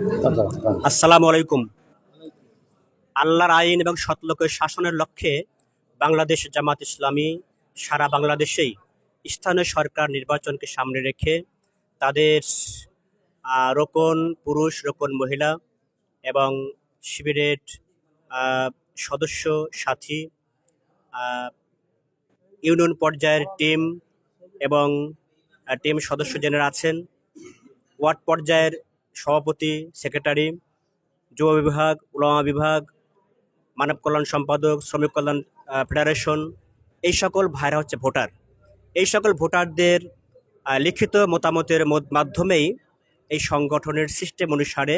আসসালামু আলাইকুম। আল্লাহর আইন এবং সৎলোকের শাসনের লক্ষ্যে বাংলাদেশ জামাত ইসলামী সারা বাংলাদেশেই স্থানীয় সরকার নির্বাচনকে সামনে রেখে তাদের রোকন পুরুষ, রোকন মহিলা এবং শিবিরের আহ, সদস্য সাথী, আহ, ইউনিয়ন পর্যায়ের টিম এবং টিম সদস্য যারা আছেন, ওয়ার্ড পর্যায়ের সভাপতি, সেক্রেটারি, যুব বিভাগ, উলামা বিভাগ, মানব কল্যাণ সম্পাদক, শ্রমিক কল্যাণ ফেডারেশন, এই সকল ভাইরা হচ্ছে ভোটার। এই সকল ভোটারদের লিখিত মতামতের মাধ্যমেই এই সংগঠনের সিস্টেম অনুসারে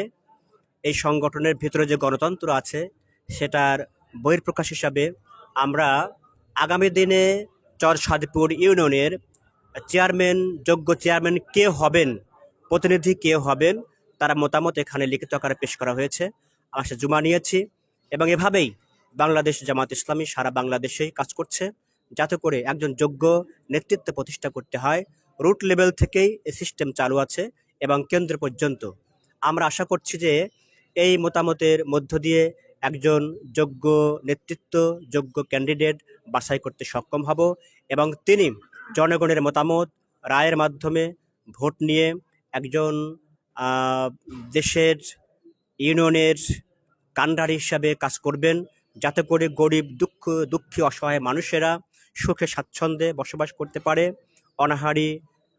এই সংগঠনের ভিতরে যে গণতন্ত্র আছে সেটার বহিঃপ্রকাশ হিসাবে আমরা আগামী দিনে চরসাদপুর ইউনিয়নের চেয়ারম্যান, যোগ্য চেয়ারম্যান কে হবেন, প্রতিনিধি কে হবেন, তারা মতামত এখানে লিখিত আকারে পেশ করা হয়েছে। আমরা সে জমা নিয়েছি এবং এভাবেই বাংলাদেশ জামাত ইসলামী সারা বাংলাদেশেই কাজ করছে যাতে করে একজন যোগ্য নেতৃত্ব প্রতিষ্ঠা করতে হয়। রুট লেভেল থেকেই এই সিস্টেম চালু আছে এবং কেন্দ্র পর্যন্ত। আমরা আশা করছি যে এই মতামতের মধ্য দিয়ে একজন যোগ্য নেতৃত্ব, যোগ্য ক্যান্ডিডেট বাছাই করতে সক্ষম হব এবং তিনি জনগণের মতামত রায়ের মাধ্যমে ভোট নিয়ে একজন দেশের ইউনিয়নের কাণ্ডারি হিসাবে কাজ করবেন যাতে করে গরিব দুঃখী অসহায় মানুষেরা সুখে স্বাচ্ছন্দ্যে বসবাস করতে পারে, অনাহারী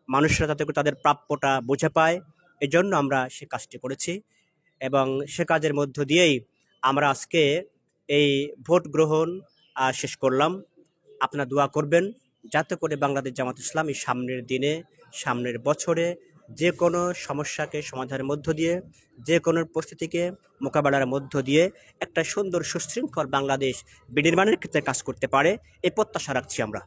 মানুষরা যাতে করে তাদের প্রাপ্যটা বুঝে পায়। এজন্য আমরা সে কাজটি করেছি এবং সে কাজের মধ্য দিয়েই আমরা আজকে এই ভোট গ্রহণ শেষ করলাম। আপনারা দোয়া করবেন যাতে করে বাংলাদেশ জামাত ইসলামী সামনের দিনে, সামনের বছরে যে কোনো সমস্যাকে সমাধানের মধ্য দিয়ে, যে কোনো পরিস্থিতিকে মোকাবেলার মধ্য দিয়ে একটা সুন্দর সুশৃঙ্খল বাংলাদেশ বিনির্মাণের ক্ষেত্রে কাজ করতে পারে, এই প্রত্যাশা রাখছি আমরা।